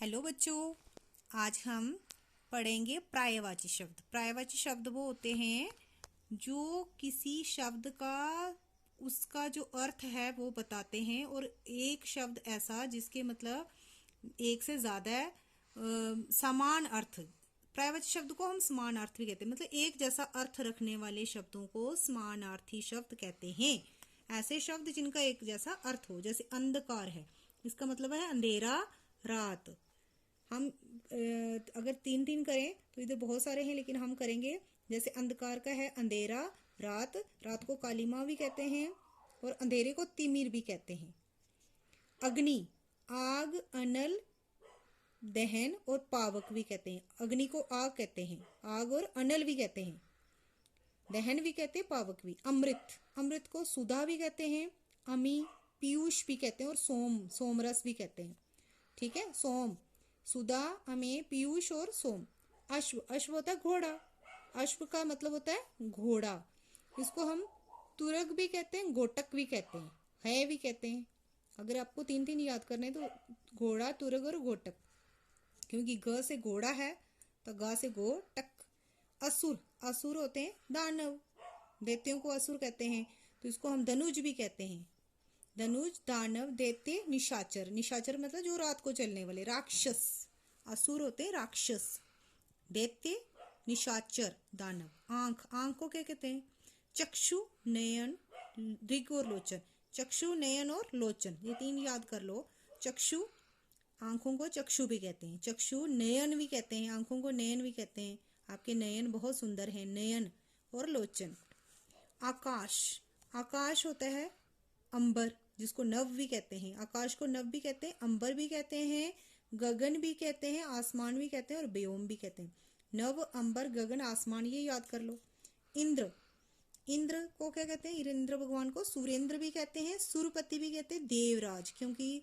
Hello बच्चों, आज हम पढ़ेंगे पर्यायवाची शब्द। पर्यायवाची शब्द वो होते हैं जो किसी शब्द का उसका जो अर्थ है वो बताते हैं, और एक शब्द ऐसा जिसके मतलब एक से ज़्यादा समान अर्थ। पर्यायवाची शब्द को हम समानार्थी भी कहते हैं, मतलब एक जैसा अर्थ रखने वाले शब्दों को समानार्थी शब्द कहते हैं। ऐसे शब्द जिनका एक जैसा अर्थ हो, जैसे अंधकार है, इसका मतलब है अंधेरा, रात। हम अगर तीन तीन करें तो इधर बहुत सारे हैं, लेकिन हम करेंगे जैसे अंधकार का है अंधेरा, रात। रात को कालीमा भी कहते हैं और अंधेरे को तिमिर भी कहते हैं। अग्नि, आग, अनल, दहन और पावक भी कहते हैं। अग्नि को आग कहते हैं, आग और अनल भी कहते हैं, दहन भी कहते हैं, पावक भी। अमृत, अमृत को सुधा भी कहते हैं, अमी, पीयूष भी कहते हैं, और सोम, सोमरस भी कहते हैं। ठीक है, सोम, सुधा, अमे, पीयूष और सोम। अश्व, अश्व होता है घोड़ा। अश्व का मतलब होता है घोड़ा। इसको हम तुरग भी कहते हैं, गोटक भी कहते हैं, है भी कहते हैं। अगर आपको तीन तीन याद करने हैं तो घोड़ा, तुरग और गोटक, क्योंकि ग से घोड़ा है तो गा से गोटक। असुर, असुर होते हैं दानव, दैत्यों को असुर कहते हैं, तो इसको हम धनुज भी कहते हैं। धनुज, दानव, दैत्य, निशाचर। निशाचर मतलब जो रात को चलने वाले। राक्षस, असुर होते हैं राक्षस, दैत्य, निशाचर, दानव। आंख, आंख को क्या कहते हैं? चक्षु, नयन, दृग और लोचन। चक्षु, नयन और लोचन, ये तीन याद कर लो। चक्षु, आंखों को चक्षु भी कहते हैं, चक्षु, नयन भी कहते हैं, आंखों को नयन भी कहते हैं। आपके नयन बहुत सुंदर हैं, नयन और लोचन। आकाश, आकाश होता है अंबर, जिसको नभ भी कहते हैं। आकाश को नभ भी कहते हैं, अंबर भी कहते हैं, गगन भी कहते हैं, आसमान भी कहते हैं और व्योम भी कहते हैं। नभ, अंबर, गगन, आसमान, ये याद कर लो। इंद्र, इंद्र को क्या कहते हैं? इंद्र भगवान को सुरेंद्र भी कहते हैं, सुरपति भी कहते हैं, देवराज, क्योंकि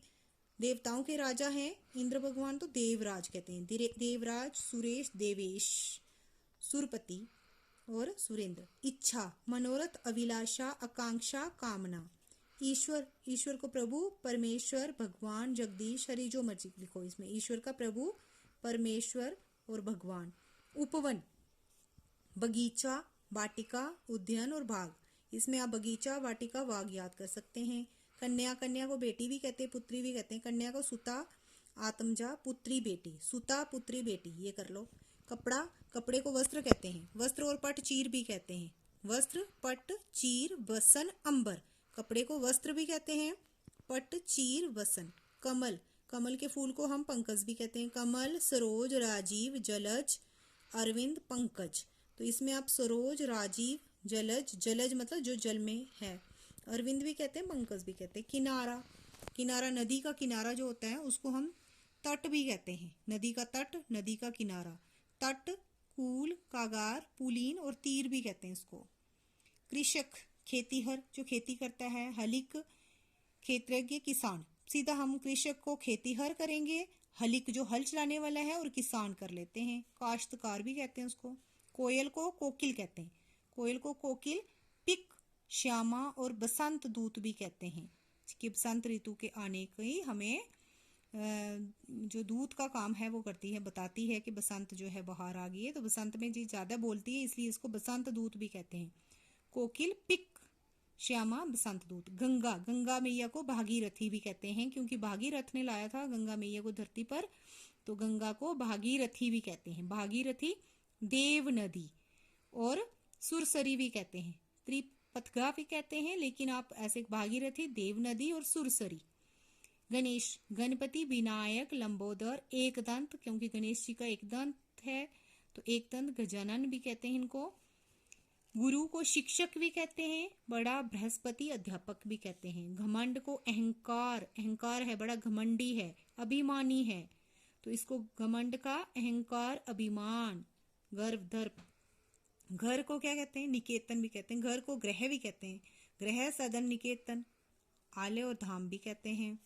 देवताओं के राजा हैं इंद्र भगवान, तो देवराज कहते हैं। देवराज, सुरेश, देवेश, सुरपति और सुरेंद्र। इच्छा, मनोरथ, अभिलाषा, आकांक्षा, कामना। ईश्वर, ईश्वर को प्रभु, परमेश्वर, भगवान, जगदीश, हरि, जो मर्जी लिखो इसमें। ईश्वर का प्रभु, परमेश्वर और भगवान। उपवन, बगीचा, वाटिका, उद्यान और बाग। इसमें आप बगीचा, वाटिका, बाग याद कर सकते हैं। कन्या, कन्या को बेटी भी कहते हैं, पुत्री भी कहते हैं। कन्या को सुता, आत्मजा, पुत्री बेटी, सुता, पुत्री बेटी, ये कर लो। कपड़ा, कपड़े को वस्त्र कहते हैं, वस्त्र और पट, चीर भी कहते हैं। वस्त्र, पट, चीर, वसन, अंबर। कपड़े को वस्त्र भी कहते हैं, पट, चीर, वसन। कमल, कमल के फूल को हम पंकज भी कहते हैं। कमल, सरोज, राजीव, जलज, अरविंद, पंकज। तो इसमें आप सरोज, राजीव, जलज, जलज मतलब जो जल में है, अरविंद भी कहते हैं, पंकज भी कहते हैं। किनारा, किनारा, नदी का किनारा जो होता है उसको हम तट भी कहते हैं। नदी का तट, नदी का किनारा। तट, कूल, कागार, पुलीन और तीर भी कहते हैं इसको। कृषक, खेतीहर, जो खेती करता है। हलिक, क्षेत्रज्ञ, किसान। सीधा हम कृषक को खेतीहर करेंगे, हलिक जो हल चलाने वाला है, और किसान कर लेते हैं। काश्तकार भी कहते हैं उसको। कोयल को कोकिल कहते हैं, कोयल को कोकिल, पिक, श्यामा और बसंत दूत भी कहते हैं, कि बसंत ऋतु के आने की हमें जो दूत का काम है वो करती है, बताती है कि बसंत जो है बाहर आ गई है। तो बसंत में जी ज़्यादा बोलती है, इसलिए इसको बसंत दूत भी कहते हैं। कोकिल, पिक, श्यामा, बसंत दूत। गंगा, गंगा मैया को भागीरथी भी कहते हैं, क्योंकि भागीरथ ने लाया था गंगा मैया को धरती पर, तो गंगा को भागीरथी भी कहते हैं। भागीरथी, देव नदी और सुरसरी भी कहते हैं। त्रिपथगा भी कहते हैं, लेकिन आप ऐसे भागीरथी, देव नदी और सुरसरी। गणेश, गणपति, विनायक, लंबोदर, एक दंत, क्योंकि गणेश जी का एक दंत है तो एक दंत, गजानन भी कहते हैं इनको। गुरु को शिक्षक भी कहते हैं, बड़ा बृहस्पति, अध्यापक भी कहते हैं। घमंड को अहंकार, अहंकार है, बड़ा घमंडी है, अभिमानी है, तो इसको घमंड का अहंकार, अभिमान, गर्व, दर्प। घर को क्या कहते हैं? निकेतन भी कहते हैं। घर को ग्रह भी कहते हैं, ग्रह, सदन, निकेतन, आलय और धाम भी कहते हैं।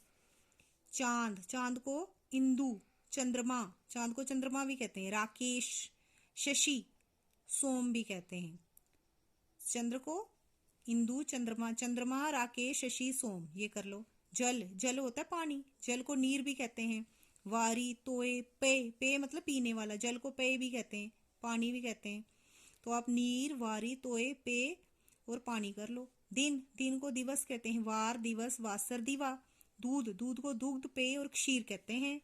चांद, चांद को इंदु, चंद्रमा, चांद को चंद्रमा भी कहते हैं। राकेश, शशि, सोम भी कहते हैं। चंद्र को इंदु, चंद्रमा, चंद्रमा, राकेश, शशि, सोम, ये कर लो। जल, जल होता है पानी, जल को नीर भी कहते हैं। वारी, तोय, पेय, पेय मतलब पीने वाला, जल को पेय भी कहते हैं, पानी भी कहते हैं। तो आप नीर, वारी, तोय, पेय और पानी कर लो। दिन, दिन को दिवस कहते हैं, वार, दिवस, वासर, दिवा। दूध, दूध को दुग्ध, पेय और क्षीर कहते हैं।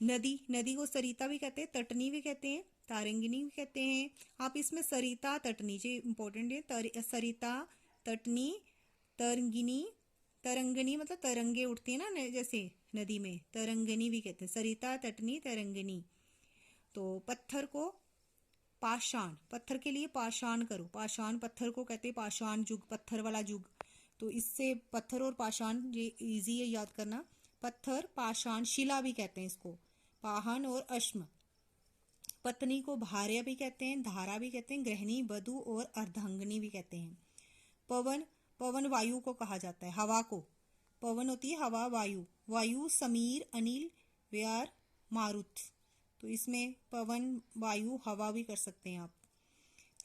नदी, नदी को सरिता भी कहते हैं, तटनी भी कहते हैं, तारंगिनी भी कहते हैं। आप इसमें सरिता, तटनी जो इम्पोर्टेंट है, सरिता, तटनी, तरंगिनी, तरंगनी मतलब तरंगे उठती है ना जैसे नदी में, तरंगनी भी कहते हैं, सरिता, तटनी, तरंगनी। तो पत्थर को पाषाण, पत्थर के लिए पाषाण करो, पाषाण पत्थर को कहते हैं, पाषाण युग, पत्थर वाला युग। तो इससे पत्थर और पाषाण ये इजी है याद करना। पत्थर, पाषाण, शिला भी कहते हैं इसको, पाहन और अश्म। पत्नी को भार्या भी कहते हैं, धारा भी कहते हैं, गृहिणी, वधु और अर्धांगिनी भी कहते हैं। पवन, पवन वायु को कहा जाता है, हवा को। पवन होती है हवा, वायु। वायु समीर, अनिल, व्यार, मारुत। तो इसमें पवन, वायु, हवा भी कर सकते हैं आप।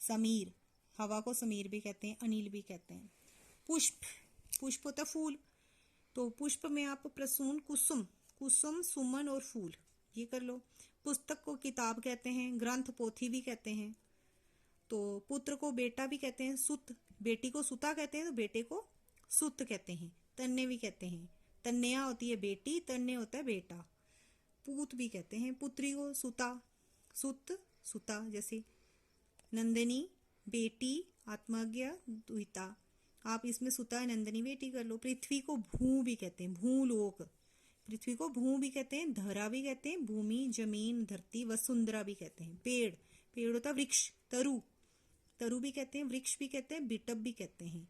समीर, हवा को समीर भी कहते हैं, अनिल भी कहते हैं। पुष्प, पुष्प होता है फूल। तो पुष्प में आप प्रसून, कुसुम, कुसुम, सुमन और फूल, ये कर लो। पुस्तक को किताब कहते हैं, ग्रंथ, पोथी भी कहते हैं। तो पुत्र को बेटा भी कहते हैं, सुत, बेटी को सुता कहते हैं, तो बेटे को सुत कहते हैं। तन्ने भी कहते हैं, तन्या होती है बेटी, तन्ने होता है बेटा। पूत भी कहते हैं, पुत्री को सुता, सुत, सुता जैसे। नंदिनी, बेटी, आत्मज्ञा, द्विता। आप इसमें सुता, नंदिनी, बेटी कर लो। पृथ्वी को भू भी कहते हैं, भूलोक, पृथ्वी को भू भी कहते हैं, धरा भी कहते हैं, भूमि, जमीन, धरती, वसुंधरा भी कहते हैं। पेड़, पेड़ होता है वृक्ष, तरु, तरु भी कहते हैं, वृक्ष भी कहते हैं, बिटप भी कहते हैं।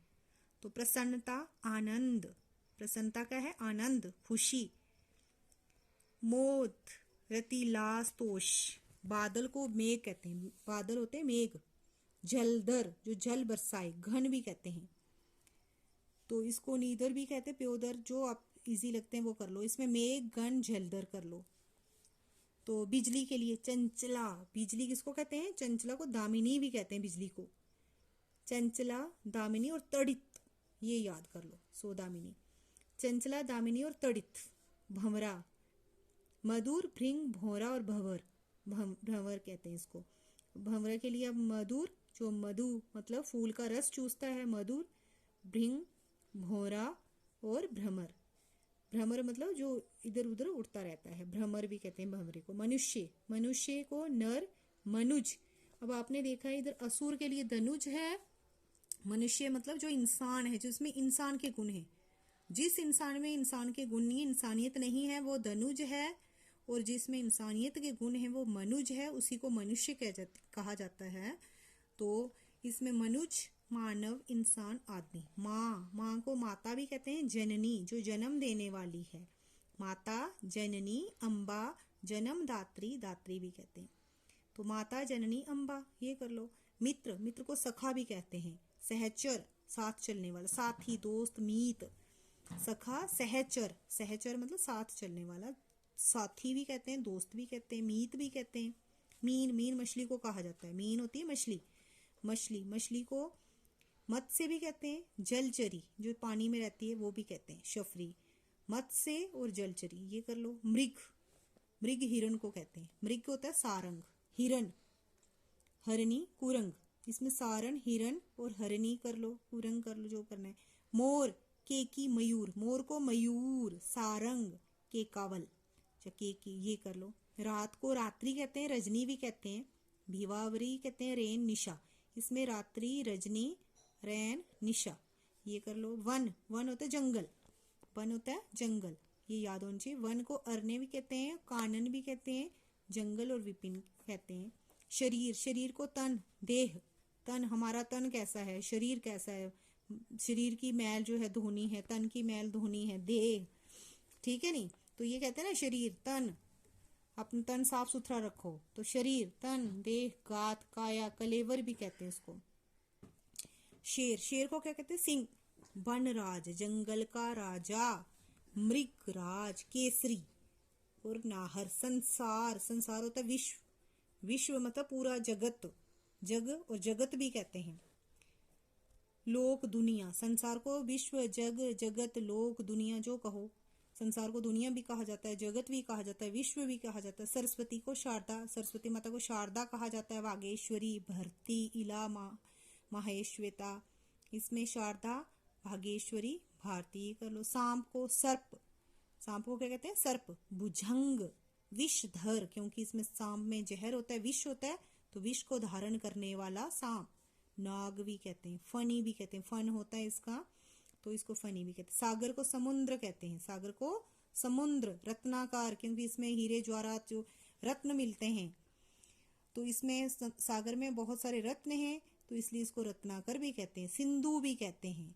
तो प्रसन्नता, आनंद, प्रसन्नता का है आनंद, खुशी। मोद, रति, लास, तोष। बादल को मेघ कहते हैं, बादल होते हैं मेघ। जलधर, जो जल बरसाए, घन भी कहते हैं। तो इसको नीदर भी कहते हैं, प्योदर, जो आप इजी लगते हैं वो कर लो। इसमें मेघ, गण, जलधर कर लो। तो बिजली के लिए चंचला, बिजली किसको कहते हैं, चंचला को दामिनी भी कहते हैं, बिजली को। चंचला, दामिनी और तड़ित, ये याद कर लो, सो दामिनी, चंचला, दामिनी और तड़ित। भंवरा, मधुर, भृंग, भौरा और भंवर, भंवर कहते हैं इसको। भंवरा के लिए अब मधुर, जो मधु मतलब फूल का रस चूसता है, मधुर, भृंग, भौरा और भ्रमर। भ्रमर मतलब जो इधर उधर उड़ता रहता है, भ्रमर भी कहते हैं भंवरे को। मनुष्य, मनुष्य को नर, मनुज। अब आपने देखा है इधर असुर के लिए धनुज है, मनुष्य मतलब जो इंसान है, जिसमें इंसान के गुण है। जिस इंसान में इंसान के गुण नहीं, इंसानियत नहीं है, वो धनुज है। और जिसमें इंसानियत के गुण है वो मनुज है, उसी को मनुष्य कहा जाता है। तो इसमें मनुज, मानव, इंसान, आदमी। माँ, माँ को माता भी कहते हैं, जननी जो जन्म देने वाली है, माता, जननी। अम्बा, जन्म दात्री, दात्री भी कहते हैं। तो माता, जननी, अम्बा, ये कर लो। मित्र, मित्र को सखा भी कहते हैं। सहचर, साथ चलने वाला, साथी, दोस्त, मीत। सखा, सहचर, सहचर मतलब साथ चलने वाला, साथी भी कहते हैं, दोस्त भी कहते हैं, मीत भी कहते हैं। मीन, मीन मछली को कहा जाता है, मीन होती है मछली, मछली, मछली को मत्स्य भी कहते हैं। जलचरी जो पानी में रहती है वो भी कहते हैं, शफरी। मत्स्य और जलचरी, ये कर लो। मृग, मृग हिरण को कहते हैं, मृग होता है सारंग। हिरण, हरणी, कुरंग, इसमें सारण, हिरण और हरणी कर लो, कुरंग कर लो, जो करना है। मोर, केकी, मयूर, मोर को मयूर, सारंग, केकावल, केकी, ये कर लो। रात को रात्रि कहते हैं, रजनी भी कहते हैं। भिवावरी कहते हैं, रेन, निशा, इसमें रात्रि, रजनी, रैन, निशा, ये कर लो। वन, वन होता है जंगल, वन होता है जंगल, ये याद होना चाहिए। वन को अरण्य भी कहते हैं, कानन भी कहते हैं, जंगल और विपिन कहते हैं। शरीर, शरीर को तन, देह, तन, हमारा तन कैसा है, शरीर कैसा है, शरीर की मैल जो है धोनी है, तन की मैल धोनी है, देह, ठीक है नहीं। तो ये कहते हैं ना शरीर, तन, अपना तन साफ सुथरा रखो। तो शरीर, तन, देह, गात, काया, कलेवर भी कहते हैं इसको। शेर, शेर को क्या कहते हैं, सिंह। वनराज, जंगल का राजा। मृग राज, केसरी और नाहर। संसार, संसार होता है विश्व, विश्व मतलब पूरा जगत, जग और जगत भी कहते हैं। लोक, दुनिया, संसार को विश्व, जग, जगत, लोक, दुनिया जो कहो। संसार को दुनिया भी कहा जाता है, जगत भी कहा जाता है, विश्व भी कहा जाता है। सरस्वती को शारदा, सरस्वती माता को शारदा कहा जाता है। वागेश्वरी, भरती, इला, माहेश्वेता, इसमें शारदा, भागेश्वरी, भारती कर लो। सांप को सर्प, सांप को क्या कहते हैं? सर्प। भुजंग, विषधर, क्योंकि इसमें सांप में जहर होता है, विष होता है, तो विष को धारण करने वाला सांप। नाग भी कहते हैं, फनी भी कहते हैं, फन होता है इसका, तो इसको फनी भी कहते हैं। सागर को समुद्र कहते हैं, सागर को समुद्र। रत्नाकार, क्योंकि इसमें हीरे जवाहरात जो रत्न मिलते हैं, तो इसमें सागर में बहुत सारे रत्न हैं, तो इसलिए इसको रत्नाकर भी कहते हैं। सिंधु भी कहते हैं।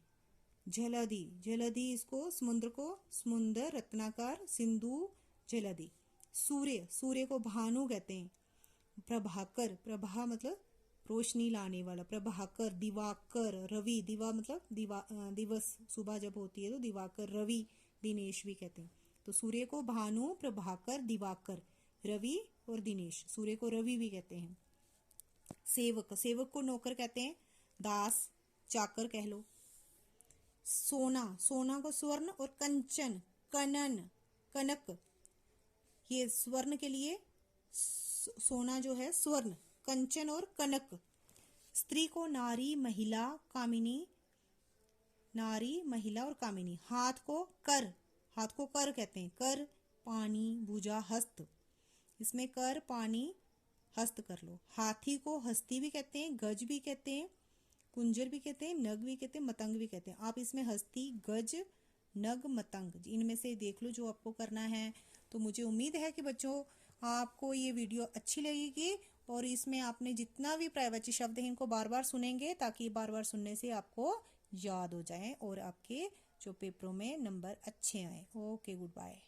जलधि, जलधि इसको समुद्र को समुद्र, रत्नाकर, सिंधु, जलधि। सूर्य, सूर्य को भानु कहते हैं। प्रभाकर, प्रभा मतलब रोशनी लाने वाला, प्रभाकर। दिवाकर, रवि, दिवा मतलब दिवस, सुबह जब होती है तो दिवाकर, रवि, दिनेश भी कहते हैं। तो सूर्य को भानु, प्रभाकर, दिवाकर, रवि और दिनेश। सूर्य को रवि भी कहते हैं। सेवक, सेवक को नौकर कहते हैं। दास, चाकर कह लो। सोना, सोना को स्वर्ण और कंचन, कनन, कनक, ये स्वर्ण के लिए सोना जो है स्वर्ण, कंचन और कनक। स्त्री को नारी, महिला, कामिनी, नारी, महिला और कामिनी। हाथ को कर, हाथ को कर कहते हैं। कर, पानी, भुजा, हस्त, इसमें कर, पानी, हस्त कर लो। हाथी को हस्ती भी कहते हैं, गज भी कहते हैं, कुंजर भी कहते हैं, नग भी कहते हैं, मतंग भी कहते हैं। आप इसमें हस्ती, गज, नग, मतंग इनमें से देख लो जो आपको करना है। तो मुझे उम्मीद है कि बच्चों आपको ये वीडियो अच्छी लगेगी, और इसमें आपने जितना भी पर्यायवाची शब्द है इनको बार बार सुनेंगे, ताकि बार बार सुनने से आपको याद हो जाए और आपके जो पेपरों में नंबर अच्छे आए। Okay, good bye.